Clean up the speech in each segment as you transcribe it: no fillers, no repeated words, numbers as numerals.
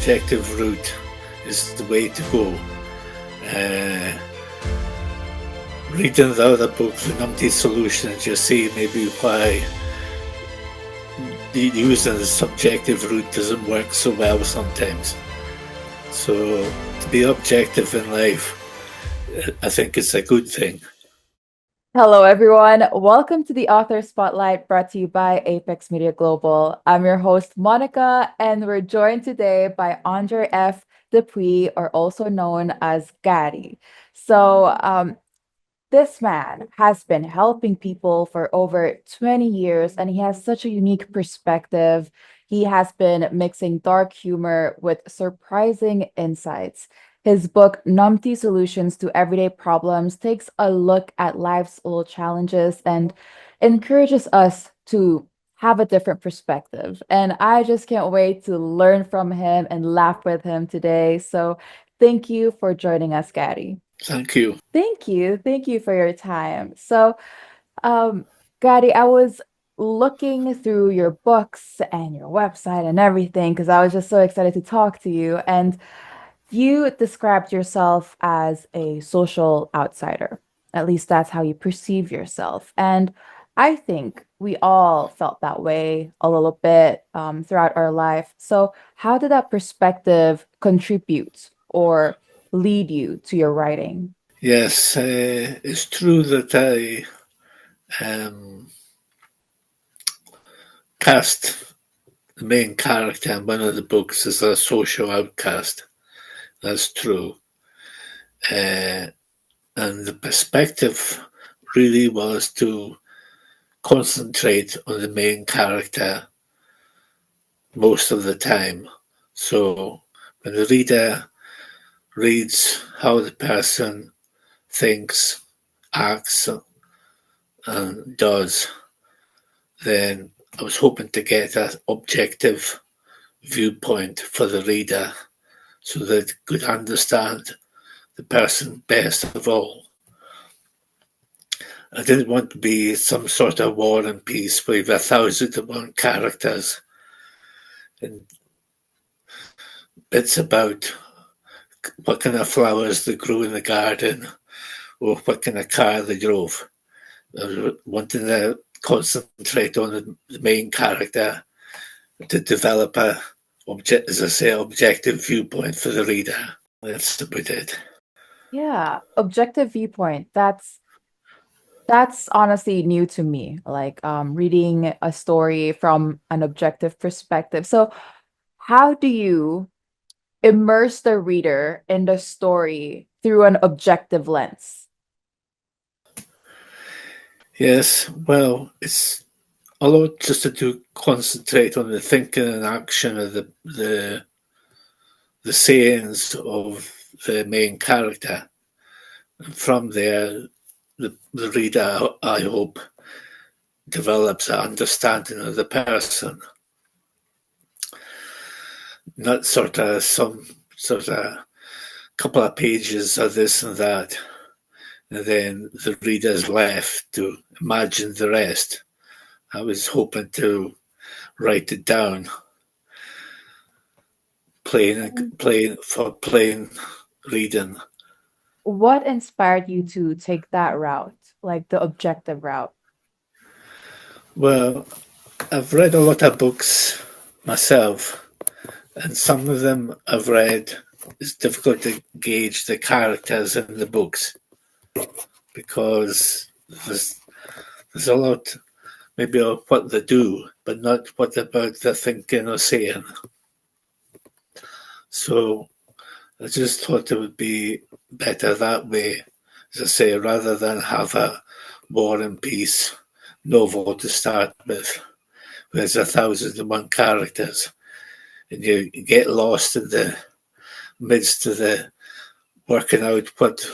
objective route is the way to go. Reading the other book, the Numpty Solutions, you see maybe why using the subjective route doesn't work so well sometimes. So to be objective in life, I think it's a good thing. Hello, everyone. Welcome to the Author Spotlight brought to you by Apex Media Global. I'm your host, Monica, and we're joined today by Andre F. Depuis, or also known as Gary. This man has been helping people for over 20 years, and he has such a unique perspective. He has been mixing dark humor with surprising insights. His book, Numpty Solutions to Everyday Problems, takes a look at life's little challenges and encourages us to have a different perspective. And I just can't wait to learn from him and laugh with him today. So thank you for joining us, Gary. Thank you. Thank you. Thank you for your time. Gadi, I was looking through your books and your website and everything because I was just so excited to talk to you. And you described yourself as a social outsider. At least that's how you perceive yourself. And I think we all felt that way a little bit throughout our life. So, how did that perspective contribute or lead you to your writing? Yes, it's true that I cast the main character in one of the books as a social outcast. That's true. And the perspective really was to concentrate on the main character most of the time. So when the reader reads how the person thinks, acts, and does, then I was hoping to get an objective viewpoint for the reader so that they could understand the person best of all. I didn't want to be some sort of War and Peace with 1,001 characters and bits about what kind of flowers they grew in the garden or what kind of car they drove. I was wanting to concentrate on the main character to develop objective viewpoint for the reader. That's about it. Yeah, objective viewpoint. That's honestly new to me, like reading a story from an objective perspective. So, how do you immerse the reader in the story through an objective lens? Yes, well, it's a lot just to concentrate on the thinking and action of the sayings of the main character. And from there, the reader, I hope, develops an understanding of the person. Not some sort of couple of pages of this and that, and then the reader's left to imagine the rest. I was hoping to write it down, plain reading. What inspired you to take that route, like the objective route? Well, I've read a lot of books myself, and some of them I've read, it's difficult to gauge the characters in the books because there's a lot maybe of what they do, but not what about their thinking or saying. So I just thought it would be better that way, as I say, rather than have a War and Peace novel to start with, where there's 1,001 characters, and you get lost in the midst of the working out what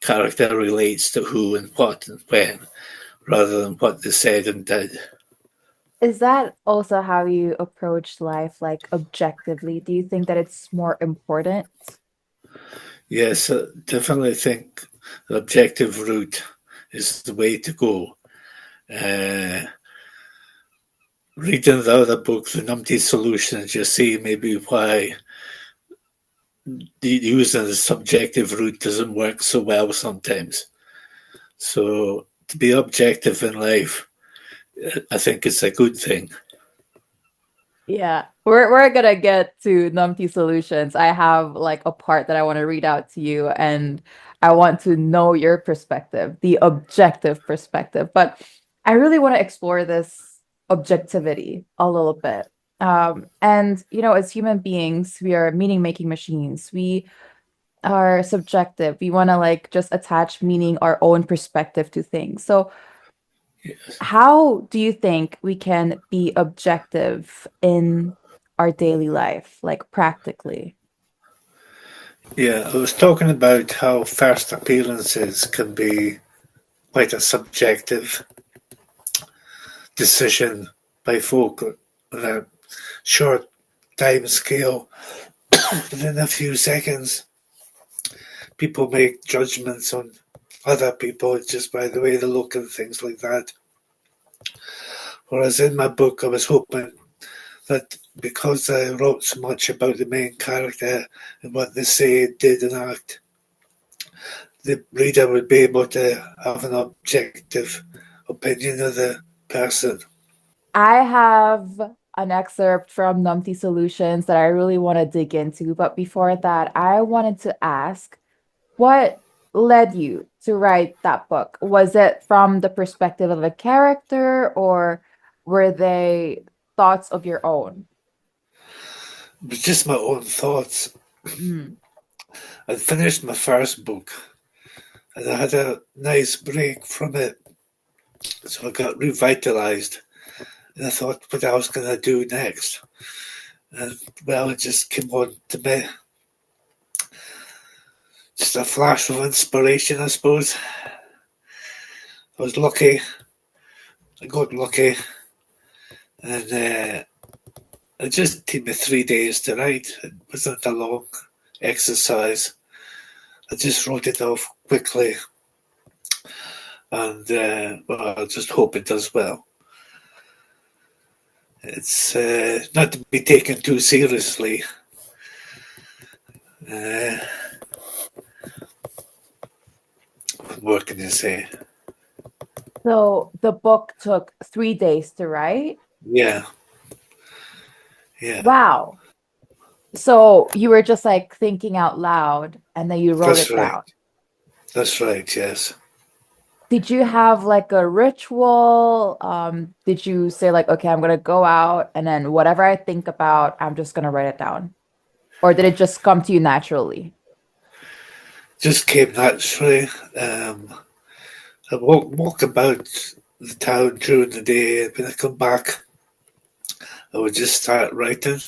character relates to who and what and when, rather than what they said and did. Is that also how you approach life, like objectively? Do you think that it's more important? Yes, I definitely think the objective route is the way to go. Uh, Reading the other book, the Numpty Solutions, you see maybe why using the subjective route doesn't work so well sometimes. So to be objective in life, I think it's a good thing. Yeah, we're gonna get to Numpty Solutions. I have like a part that I want to read out to you, and I want to know your perspective, the objective perspective. But I really want to explore this objectivity a little bit. And as human beings, we are meaning-making machines. We are subjective. We want to like just attach meaning, our own perspective to things. So Yes. how do you think we can be objective in our daily life, like practically? Yeah, I was talking about how first appearances can be quite a subjective decision by folk on a short time scale. Within a few seconds, people make judgments on other people just by the way they look and things like that. Whereas in my book, I was hoping that because I wrote so much about the main character and what they say, did, and act, the reader would be able to have an objective opinion of the person. I have an excerpt from Numpty Solutions that I really want to dig into, but before that, I wanted to ask, what led you to write that book? Was it from the perspective of a character, or were they thoughts of your own? It was just my own thoughts. Mm. I'd finished my first book and I had a nice break from it. So I got revitalized and I thought what I was going to do next. And well, it just came on to me. Just a flash of inspiration, I suppose. I was lucky. I got lucky. And it just took me 3 days to write. It wasn't a long exercise. I just wrote it off quickly. And well, I just hope it does well. It's not to be taken too seriously. Uh, what can you say? So the book took 3 days to write. Yeah, yeah, Wow. So you were just like thinking out loud and then you wrote that's it right. down. That's right, yes. Did you have like a ritual? Did you say like, okay, I'm gonna go out and then whatever I think about, I'm just gonna write it down? Or did it just come to you naturally? Just came naturally. I walk about the town during the day. When I come back, I would just start writing.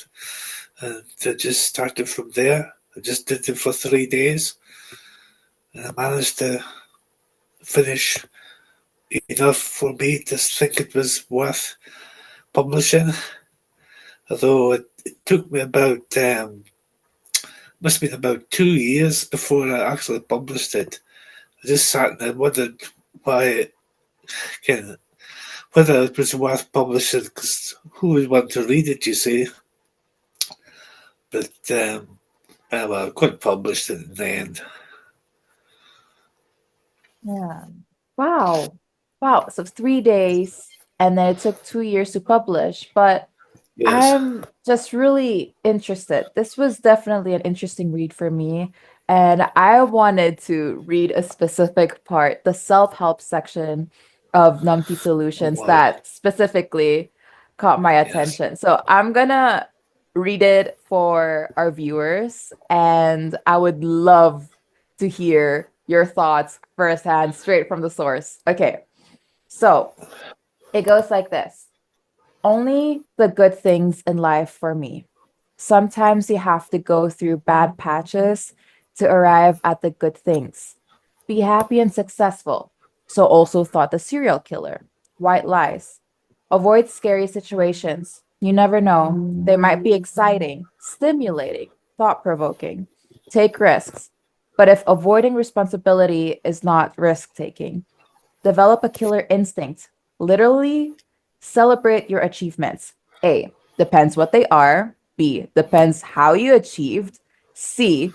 And I just started from there. I just did it for 3 days. And I managed to finish enough for me to think it was worth publishing. Although it took me about must have been about 2 years before I actually published it. I just sat and I wondered why, again, whether it was worth publishing, because who would want to read it, you see? But well, I couldn't publish it in the end. Yeah. Wow. Wow. So 3 days and then it took 2 years to publish. But Yes. I'm just really interested. This was definitely an interesting read for me. And I wanted to read a specific part, the self-help section of Numpty Oh, Solutions wow. that specifically caught my Yes. attention. So I'm gonna read it for our viewers, and I would love to hear your thoughts firsthand, straight from the source. Okay, so it goes like this. Only the good things in life for me. Sometimes you have to go through bad patches to arrive at the good things. Be happy and successful. So also thought the serial killer. White lies. Avoid scary situations. You never know. They might be exciting, stimulating, thought-provoking. Take risks. But if avoiding responsibility is not risk-taking, develop a killer instinct. Literally, celebrate your achievements. A, depends what they are. B, depends how you achieved. C,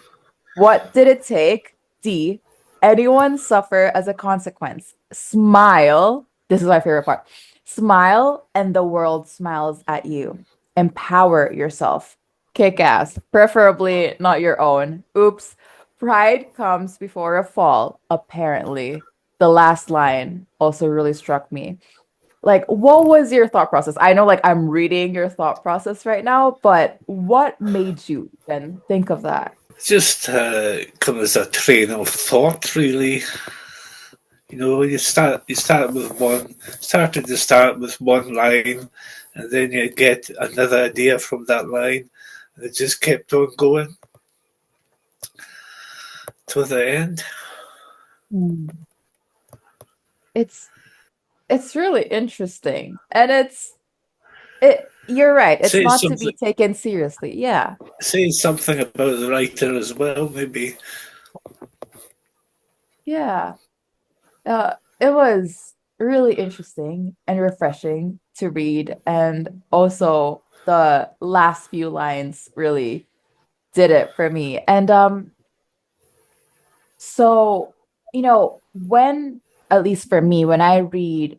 what did it take? D, anyone suffer as a consequence? Smile. This is my favorite part. Smile and the world smiles at you. Empower yourself. Kick ass, preferably not your own. Oops. Pride comes before a fall, apparently. The last line also really struck me. Like, what was your thought process? I know, like, I'm reading your thought process right now, but what made you then think of that? Just come as a train of thought, really. You know, you start with one, started to start with one line, and then you get another idea from that line, and it just kept on going to the end. Hmm. It's it's really interesting. And you're right. It's Say not to be something, taken seriously. Yeah. say something about the writer as well, maybe. Yeah. It was really interesting and refreshing to read. And also the last few lines really did it for me. And so, when, at least for me, when I read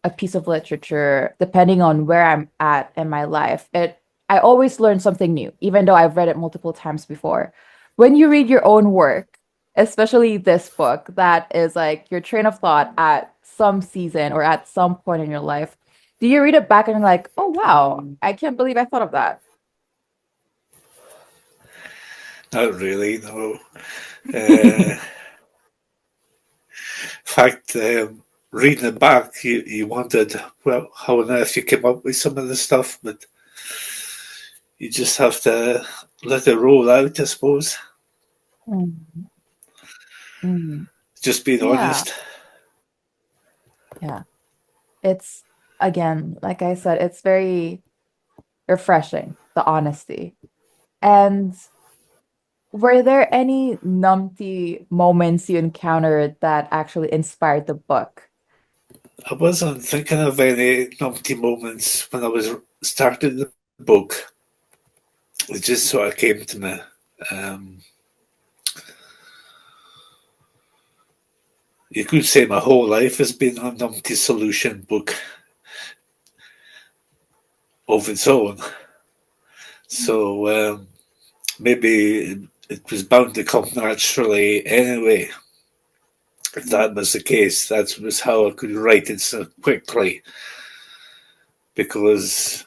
a piece of literature, depending on where I'm at in my life, I always learn something new, even though I've read it multiple times before. When you read your own work, especially this book, that is like your train of thought at some season or at some point in your life, do you read it back and you're like, oh wow, I can't believe I thought of that? Not really, no. In fact, reading it back, you wondered, well, how on earth you came up with some of the stuff, but you just have to let it roll out, I suppose. Mm, mm. Just being Yeah, honest. yeah. It's again, like I said, it's very refreshing, the honesty. And were there any numpty moments you encountered that actually inspired the book? I wasn't thinking of any numpty moments when I was starting the book. It just sort of came to me. Um, you could say my whole life has been a numpty solution book of its own. So maybe it was bound to come naturally anyway. If that was the case, that was how I could write it so quickly because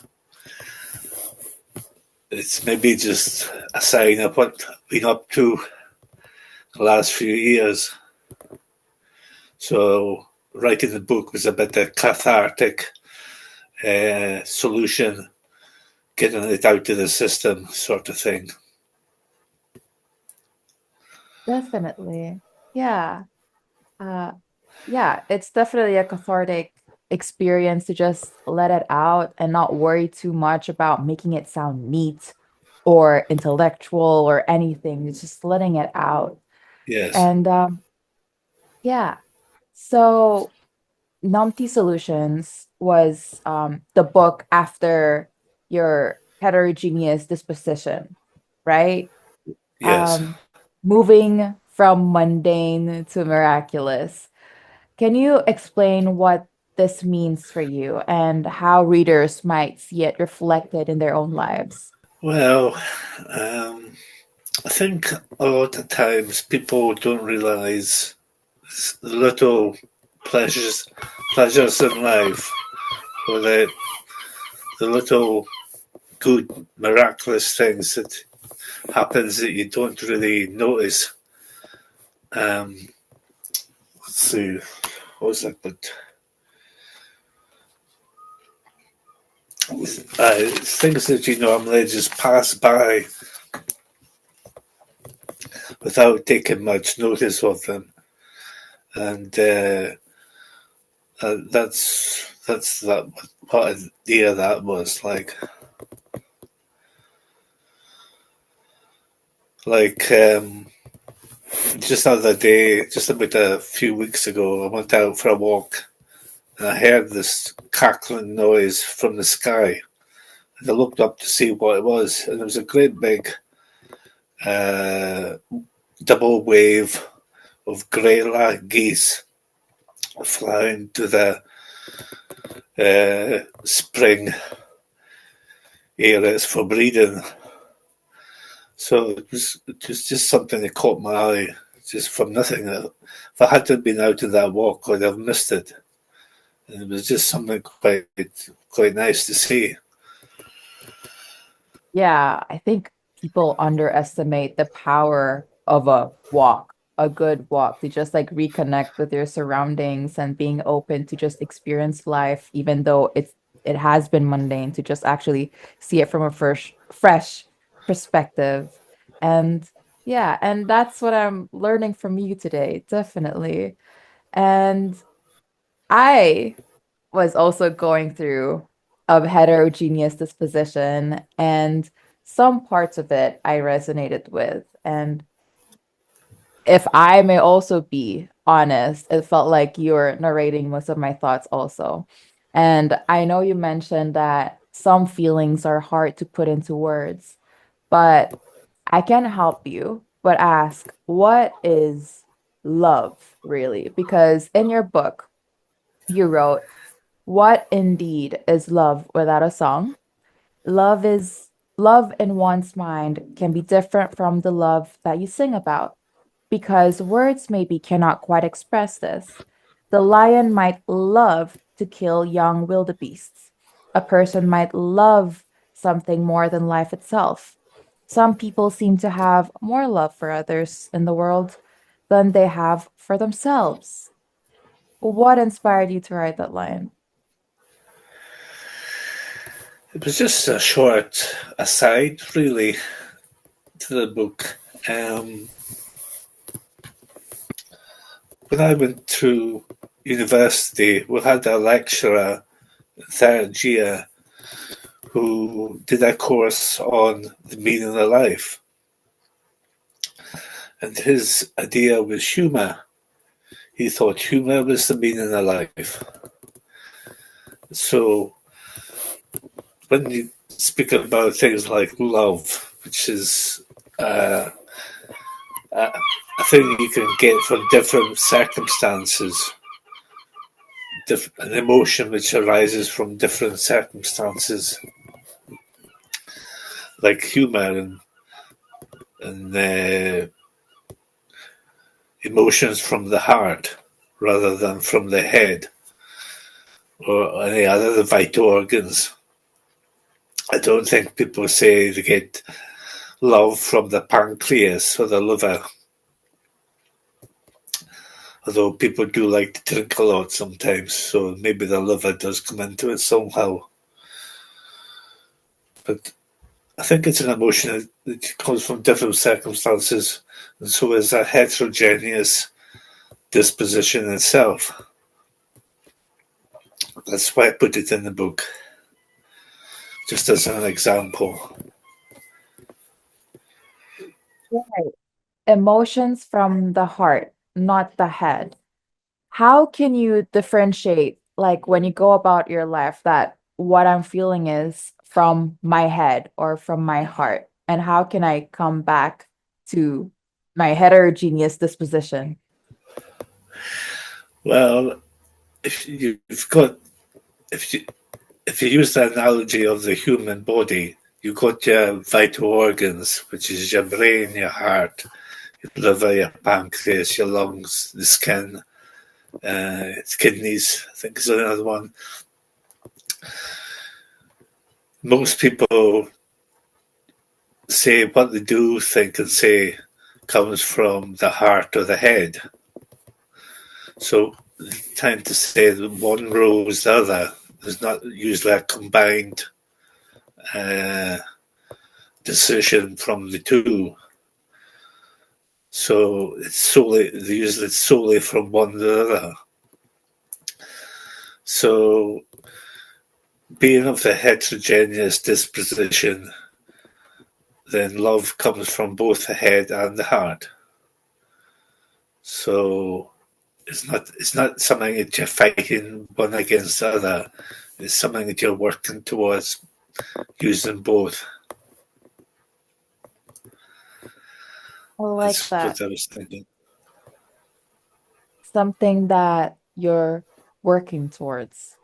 it's maybe just a sign of what I've been up to the last few years. So writing the book was a bit of cathartic solution, getting it out of the system, sort of thing. Definitely. Yeah. Uh, yeah, it's definitely a cathartic experience to just let it out and not worry too much about making it sound neat or intellectual or anything. It's just letting it out. Yes. And yeah. So Numpty Solutions was the book after your heterogeneous disposition, right? Yes. Um, moving from mundane to miraculous. Can you explain what this means for you and how readers might see it reflected in their own lives? Well, um, I think a lot of times people don't realize the little pleasures pleasures in life, or the little good miraculous things that happens that you don't really notice. Um, let's see, what was that? But things that you normally just pass by without taking much notice of them, and that's that what idea that was like just the other day, just about a few weeks ago, I went out for a walk and I heard this cackling noise from the sky. And I looked up to see what it was, and it was a great big uh, double wave of grey geese flying to the spring areas for breeding. So it was just something that caught my eye, just from nothing. If I hadn't been out on that walk, I'd have missed it. And it was just something quite nice to see. Yeah, I think people underestimate the power of a walk, a good walk, to just like reconnect with your surroundings and being open to just experience life, even though it has been mundane, to just actually see it from a fresh perspective. And yeah, and that's what I'm learning from you today, definitely. And I was also going through a heterogeneous disposition, and some parts of it I resonated with. And if I may also be honest, it felt like you're narrating most of my thoughts also. And I know you mentioned that some feelings are hard to put into words, but I can help you, but ask, what is love really? Because in your book, you wrote, what indeed is love without a song? Love is love in one's mind can be different from the love that you sing about because words maybe cannot quite express this. The lion might love to kill young wildebeests. A person might love something more than life itself. Some people seem to have more love for others in the world than they have for themselves. What inspired you to write that line? It was just a short aside, really, to the book. When I went to university, we had a lecturer third year who did a course on the meaning of life. And his idea was humour. He thought humour was the meaning of life. So when you speak about things like love, which is a thing you can get from different circumstances, an emotion which arises from different circumstances, like humour and emotions from the heart rather than from the head or any other vital organs. I don't think people say they get love from the pancreas or the liver, although people do like to drink a lot sometimes, so maybe the liver does come into it somehow. But I think it's an emotion that comes from different circumstances, and so is a heterogeneous disposition itself. That's why I put it in the book, just as an example. Right. Emotions from the heart, not the head. How can you differentiate, like when you go about your life, that what I'm feeling is from my head or from my heart? And how can I come back to my heterogeneous disposition? Well, if you've got if you if you use the analogy of the human body, you've got your vital organs, which is your brain, your heart, your liver, your pancreas, your lungs, the skin, kidneys, I think is another one. Most people say what they do think and say comes from the heart or the head. So they tend to say that one rules the other. There's not usually a combined uh, decision from the two. So usually it's solely from one to the other. So being of the heterogeneous disposition, then love comes from both the head and the heart. So it's not something that you're fighting one against the other. It's something that you're working towards using both. I like That's that. what I was thinking. Something that you're working towards.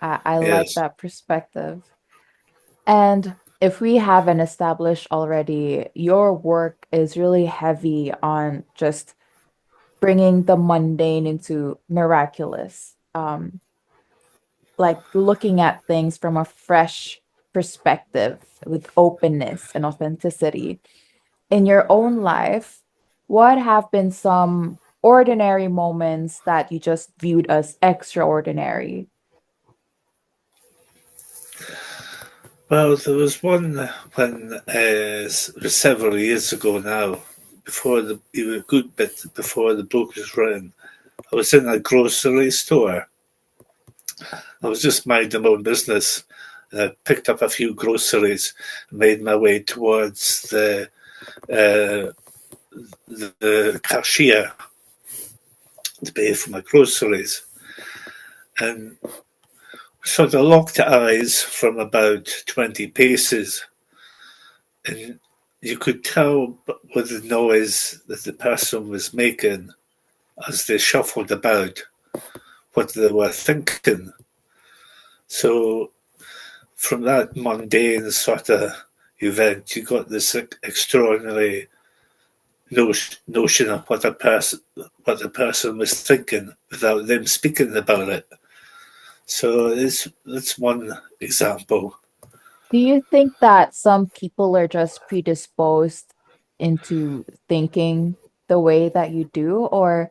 I like Yes. that perspective. And if we haven't established already, your work is really heavy on just bringing the mundane into miraculous. Like looking at things from a fresh perspective with openness and authenticity. In your own life, what have been some ordinary moments that you just viewed as extraordinary? Well, there was one when several years ago now, even a good bit before the book was written. I was in a grocery store. I was just minding my own business. And I picked up a few groceries and made my way towards uh, the cashier to pay for my groceries. And sort of locked eyes from about 20 paces. And you could tell with the noise that the person was making as they shuffled about what they were thinking. So from that mundane sort of event, you got this extraordinary notion of what a person was thinking without them speaking about it. So that's one example. Do you think that some people are just predisposed into thinking the way that you do, or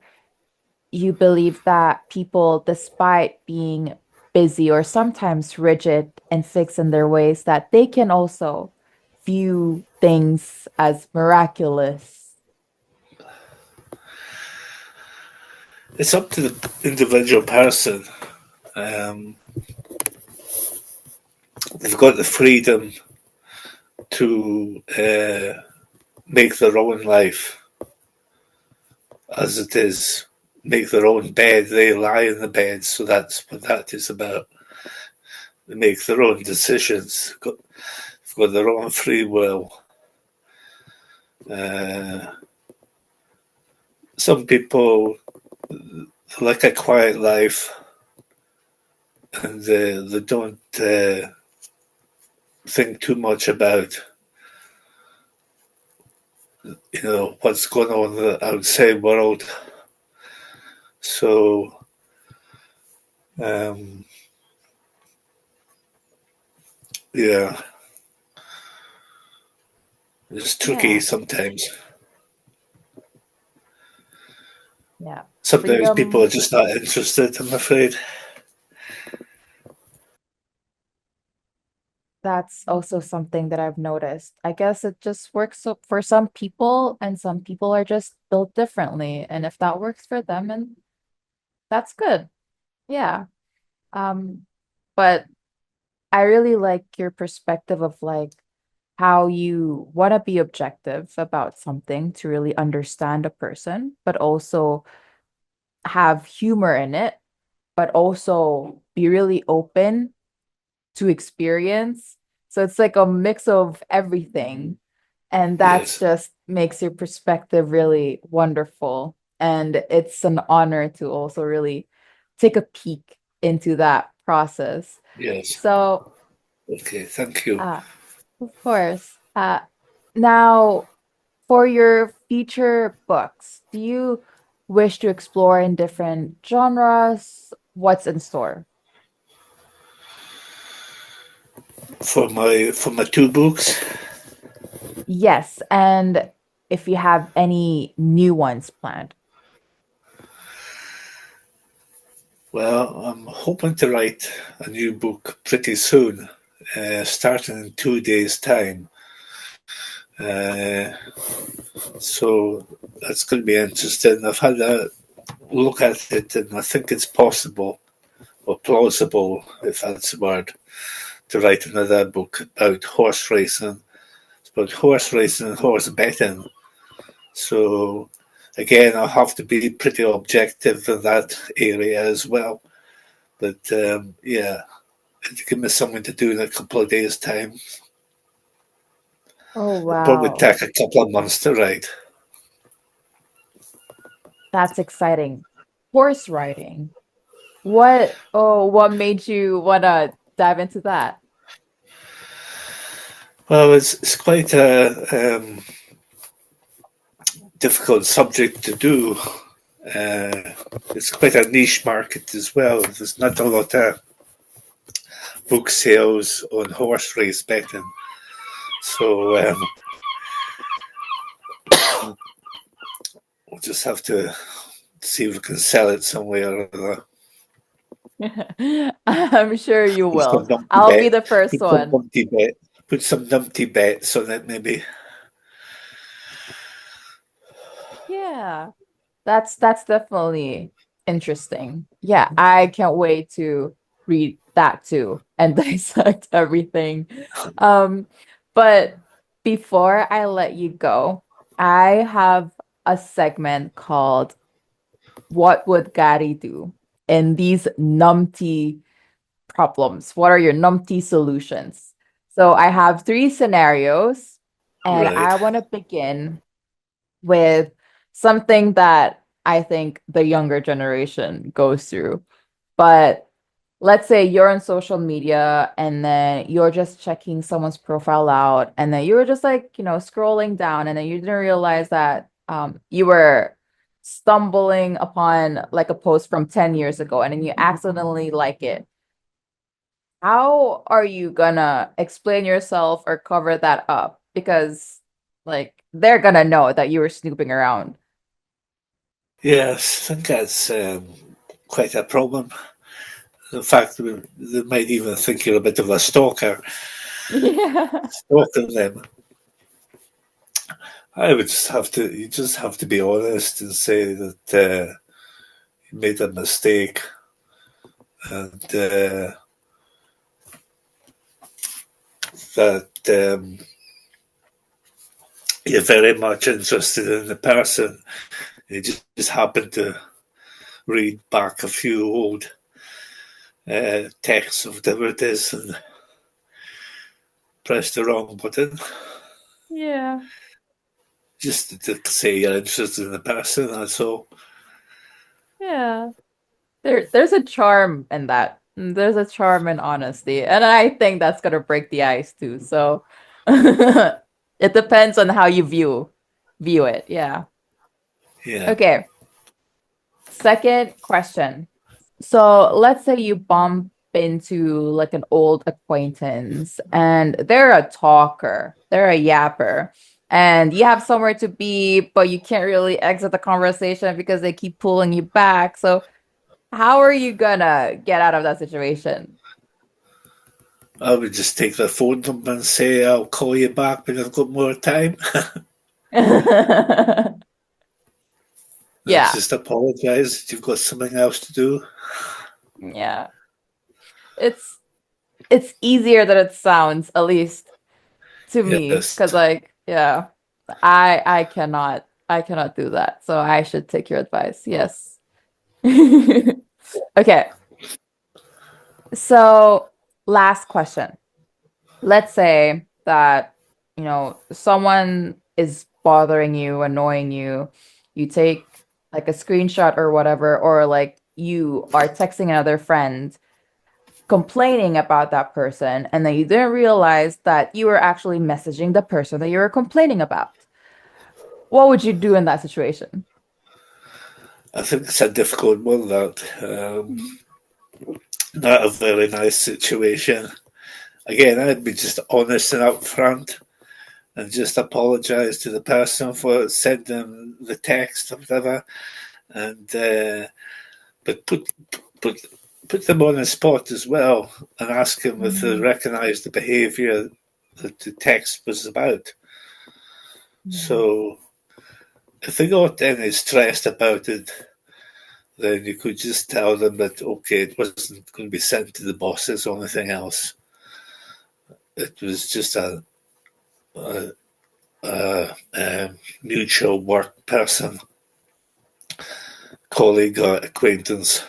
you believe that people, despite being busy or sometimes rigid and fixed in their ways, that they can also view things as miraculous? It's up to the individual person. Um, they've got the freedom to make their own life as it is, make their own bed. They lie in the bed, so that's what that is about. They make their own decisions. They've got their own free will. Uh, some people like a quiet life, and they don't think too much about what's going on in the outside world. So um, yeah, it's tricky Yeah, sometimes. yeah. Sometimes people Freedom, are just not interested, I'm afraid. that's also something that I've noticed. I guess it just works for some people, and some people are just built differently. And if that works for them, and that's good. Yeah. Um, but I really like your perspective of like how you want to be objective about something to really understand a person, but also have humor in it, but also be really open to experience. So it's like a mix of everything. And that's Yes, just makes your perspective really wonderful. And it's an honor to also really take a peek into that process. yes. So, Okay, thank you. uh, of course. Now, for your future books, do you wish to explore in different genres? What's in store? For my two books, Yes, and if you have any new ones planned. well, I'm hoping to write a new book pretty soon, starting in 2 days' time. Uh, so that's going to be interesting. I've had a look at it, and I think it's possible or plausible, if that's the word, to write another book about horse racing. It's about horse racing and horse betting. So again, I'll have to be pretty objective in that area as well. But yeah, give me something to do in a couple of days' time. Oh, It'll probably wow. take a couple of months to write. That's exciting. Horse riding. What made you wanna dive into that? Well, it's quite a difficult subject to do. It's quite a niche market as well. There's not a lot of book sales on horse race betting, so we'll just have to see if we can sell it somewhere. Or I'm sure you put some will. numpty I'll be bet. the first Put some one. numpty bet. Put some numpty bets on it, maybe. Yeah. That's definitely interesting. Yeah, I can't wait to read that too and dissect everything. Um, but before I let you go, I have a segment called What Would Gary Do? And these numpty problems. What are your numpty solutions? So I have three scenarios, and Right. I want to begin with something that I think the younger generation goes through. But let's say you're on social media and then you're just checking someone's profile out, and then you were just like, scrolling down, and then you didn't realize that you were stumbling upon like a post from 10 years ago, and then you accidentally like it. How are you gonna explain yourself or cover that up? Because like they're gonna know that you were snooping around. Yes, I think that's quite a problem. In fact, they might even think you're a bit of a stalker, Yeah. stalking them. I would just have to. You just have to be honest and say that you made a mistake, and that you're very much interested in the person. You just happen to read back a few old texts of whatever it is and press the wrong button. Yeah. Just to say you're interested in the person, that's all. Yeah. There's a charm in that. There's a charm in honesty. And I think that's gonna break the ice too. So it depends on how you view it. Yeah. Yeah. Okay. Second question. So let's say you bump into like an old acquaintance and they're a talker, they're a yapper, and you have somewhere to be, but you can't really exit the conversation because they keep pulling you back. So how are you gonna get out of that situation? I would just take their phone number and say, I'll call you back when I've got more time. And Yeah, just apologise if you've got something else to do. yeah. It's it's easier than it sounds, at least to me, Yes. because like, yeah, I cannot do that. So I should take your advice. Yes. Okay. So last question. Let's say that, someone is bothering you, annoying you. You take like a screenshot or whatever, or like you are texting another friend complaining about that person, and then you didn't realize that you were actually messaging the person that you were complaining about. What would you do in that situation? I think it's a difficult one, that. Not a very nice situation. Again, I'd be just honest and upfront and just apologise to the person for sending the text or whatever, and but put put them on the spot as well and ask them if they Mhm. recognise the behaviour that the text was about. Mhm. So if they got any stressed about it, then you could just tell them that okay, it wasn't going to be sent to the bosses or anything else. It was just a, a mutual work person, colleague, or acquaintance,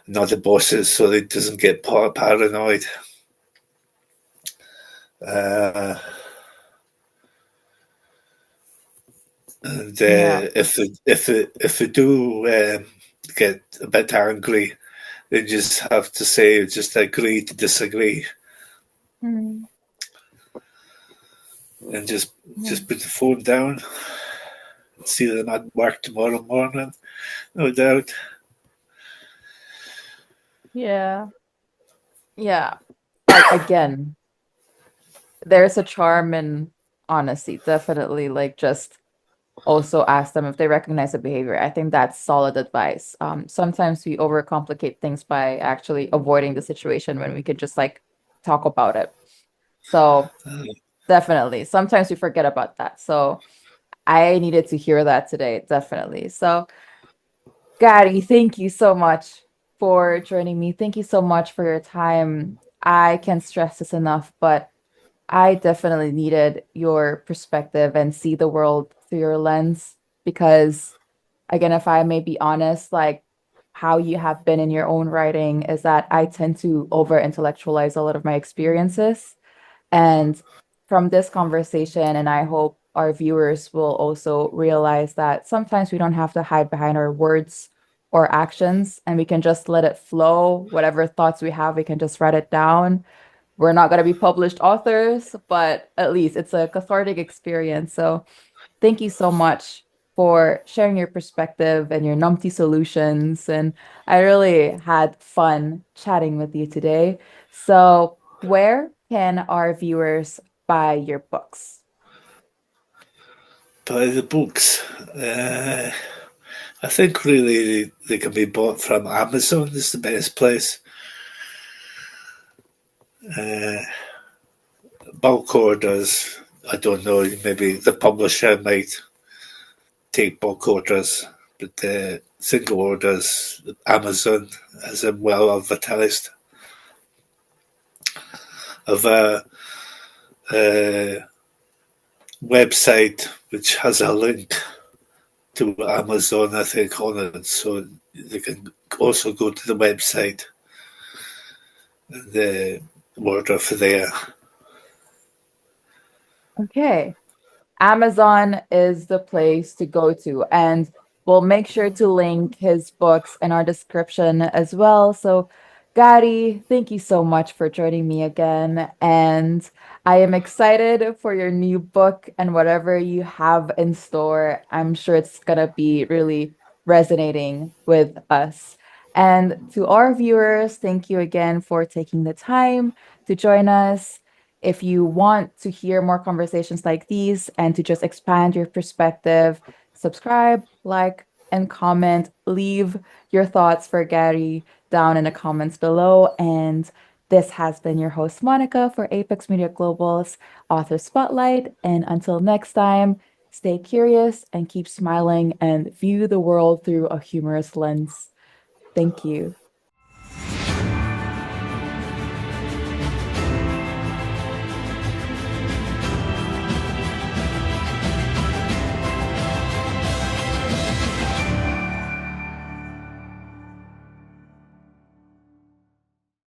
not the bosses, so they doesn't get paranoid. Uh, And Yeah. if they do get a bit angry, they just have to say, just agree to disagree, Mm, and yeah. just put the phone down. See them at work tomorrow morning, no doubt. Yeah. Yeah. Again, there's a charm in honesty, definitely. Like just also ask them if they recognize the behavior. I think that's solid advice. Sometimes we overcomplicate things by actually avoiding the situation when we could just like talk about it. So definitely, sometimes we forget about that. So I needed to hear that today, definitely. So Gary, thank you so much for joining me. Thank you so much for your time. I can't stress this enough, but I definitely needed your perspective and see the world through your lens because, again, if I may be honest, like how you have been in your own writing is that I tend to over intellectualize a lot of my experiences. And from this conversation, and I hope our viewers will also realize that sometimes we don't have to hide behind our words or actions, and we can just let it flow. Whatever thoughts we have, we can just write it down. We're not going to be published authors, but at least it's a cathartic experience. So thank you so much for sharing your perspective and your Numpty solutions. And I really had fun chatting with you today. So, where can our viewers buy your books? Buy the books. I think really they can be bought from Amazon. Is the best place. Uh, Bulk orders, I don't know. Maybe the publisher might take bulk orders, but the single orders, Amazon, as I'm well advertised, of a website which has a link to Amazon, I think, on it, so they can also go to the website and order for there. Okay. Amazon is the place to go to. And we'll make sure to link his books in our description as well. So, Gary, thank you so much for joining me again. And I am excited for your new book and whatever you have in store. I'm sure it's going to be really resonating with us. And to our viewers, thank you again for taking the time to join us. If you want to hear more conversations like these and to just expand your perspective, subscribe, like, and comment. Leave your thoughts for Gary down in the comments below. And this has been your host, Monica, for Apex Media Global's Author Spotlight. And until next time, stay curious and keep smiling and view the world through a humorous lens. Thank you.